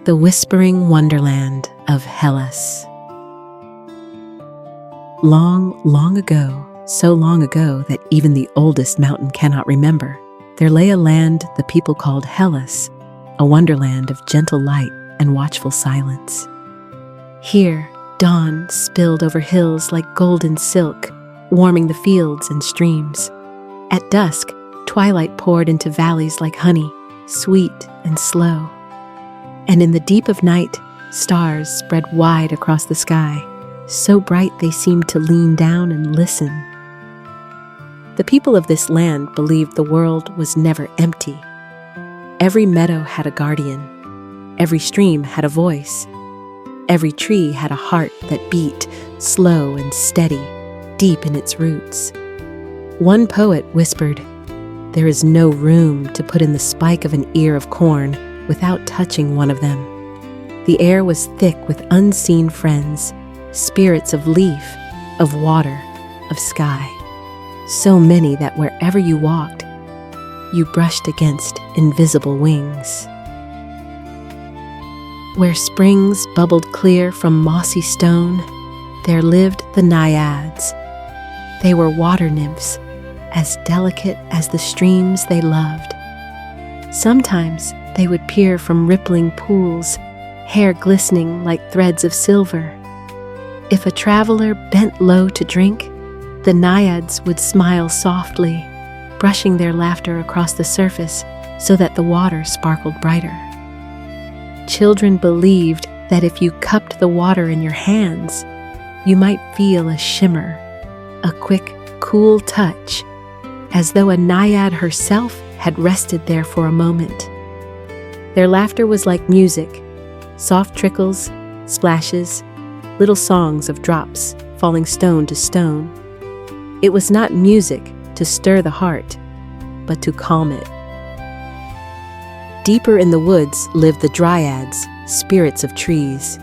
The whispering wonderland of Hellas. Long, long ago, so long ago that even the oldest mountain cannot remember, there lay a land the people called Hellas, a wonderland of gentle light and watchful silence. Here, dawn spilled over hills like golden silk, warming the fields and streams. At dusk, twilight poured into valleys like honey, sweet and slow. And in the deep of night, stars spread wide across the sky, so bright they seemed to lean down and listen. The people of this land believed the world was never empty. Every meadow had a guardian. Every stream had a voice. Every tree had a heart that beat, slow and steady, deep in its roots. One poet whispered, "There is no room to put in the spike of an ear of corn without touching one of them." The air was thick with unseen friends, spirits of leaf, of water, of sky. So many that wherever you walked, you brushed against invisible wings. Where springs bubbled clear from mossy stone, there lived the Naiads. They were water nymphs, as delicate as the streams they loved. Sometimes they would peer from rippling pools, hair glistening like threads of silver. If a traveler bent low to drink, the Naiads would smile softly, brushing their laughter across the surface so that the water sparkled brighter. Children believed that if you cupped the water in your hands, you might feel a shimmer, a quick, cool touch, as though a Naiad herself had rested there for a moment. Their laughter was like music, soft trickles, splashes, little songs of drops falling stone to stone. It was not music to stir the heart, but to calm it. Deeper in the woods lived the Dryads, spirits of trees.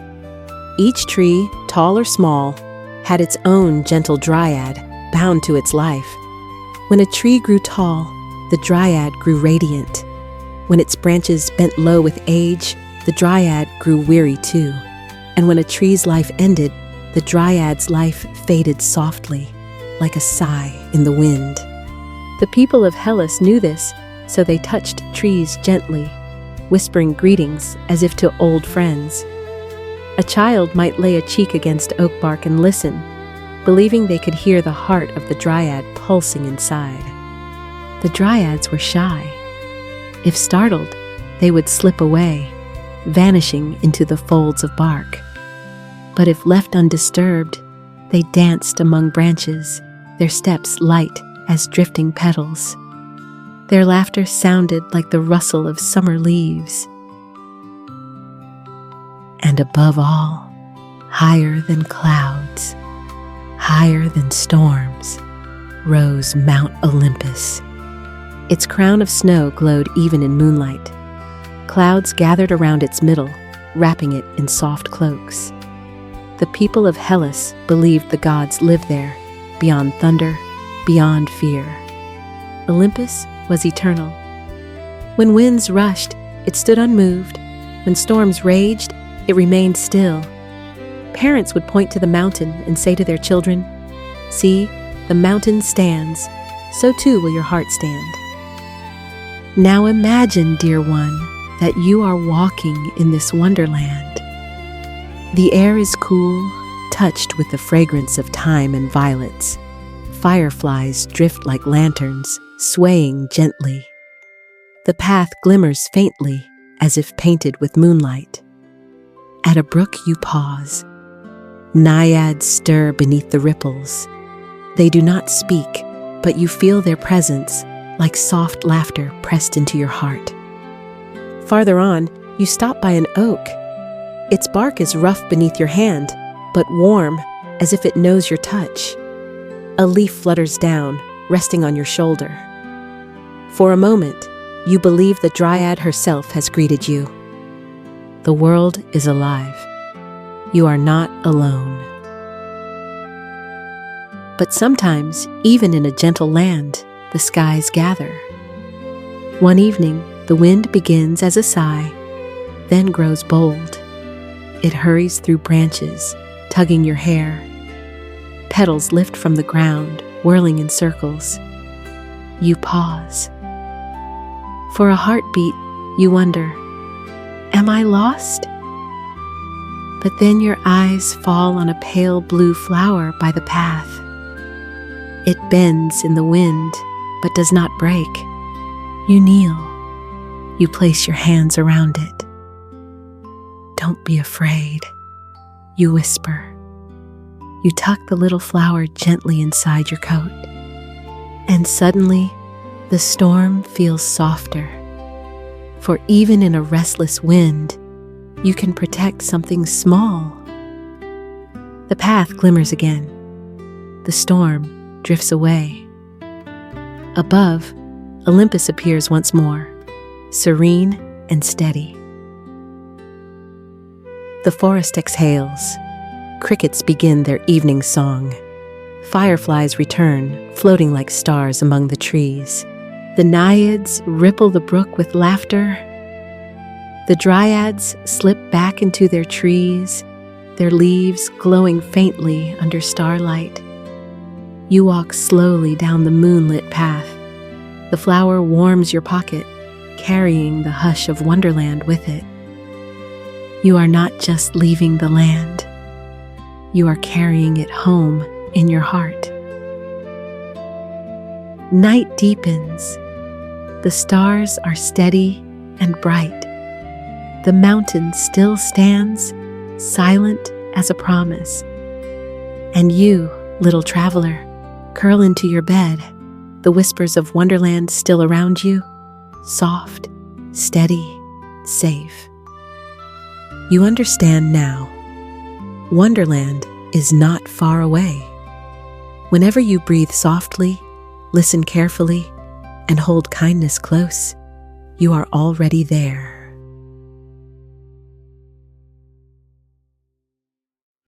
Each tree, tall or small, had its own gentle Dryad bound to its life. When a tree grew tall, the Dryad grew radiant. When its branches bent low with age, the Dryad grew weary too. And when a tree's life ended, the Dryad's life faded softly, like a sigh in the wind. The people of Hellas knew this, so they touched trees gently, whispering greetings as if to old friends. A child might lay a cheek against oak bark and listen, believing they could hear the heart of the Dryad pulsing inside. The Dryads were shy. If startled, they would slip away, vanishing into the folds of bark. But if left undisturbed, they danced among branches, their steps light as drifting petals. Their laughter sounded like the rustle of summer leaves. And above all, higher than clouds, higher than storms, rose Mount Olympus. Its crown of snow glowed even in moonlight. Clouds gathered around its middle, wrapping it in soft cloaks. The people of Hellas believed the gods lived there, beyond thunder, beyond fear. Olympus was eternal. When winds rushed, it stood unmoved. When storms raged, it remained still. Parents would point to the mountain and say to their children, "See, the mountain stands, so too will your heart stand." Now imagine, dear one, that you are walking in this wonderland. The air is cool, touched with the fragrance of thyme and violets. Fireflies drift like lanterns, swaying gently. The path glimmers faintly, as if painted with moonlight. At a brook you pause. Naiads stir beneath the ripples. They do not speak, but you feel their presence, like soft laughter pressed into your heart. Farther on, you stop by an oak. Its bark is rough beneath your hand, but warm, as if it knows your touch. A leaf flutters down, resting on your shoulder. For a moment, you believe the Dryad herself has greeted you. The world is alive. You are not alone. But sometimes, even in a gentle land, the skies gather. One evening, the wind begins as a sigh, then grows bold. It hurries through branches, tugging your hair. Petals lift from the ground, whirling in circles. You pause. For a heartbeat, you wonder, am I lost? But then your eyes fall on a pale blue flower by the path. It bends in the wind, but does not break. You kneel. You place your hands around it. Don't be afraid, you whisper. You tuck the little flower gently inside your coat. And suddenly, the storm feels softer. For even in a restless wind, you can protect something small. The path glimmers again. The storm drifts away. Above, Olympus appears once more, serene and steady. The forest exhales. Crickets begin their evening song. Fireflies return, floating like stars among the trees. The Naiads ripple the brook with laughter. The Dryads slip back into their trees, their leaves glowing faintly under starlight. You walk slowly down the moonlit path. The flower warms your pocket, carrying the hush of Wonderland with it. You are not just leaving the land. You are carrying it home in your heart. Night deepens. The stars are steady and bright. The mountain still stands, silent as a promise. And you, little traveler, curl into your bed, the whispers of Wonderland still around you, soft, steady, safe. You understand now. Wonderland is not far away. Whenever you breathe softly, listen carefully, and hold kindness close, you are already there.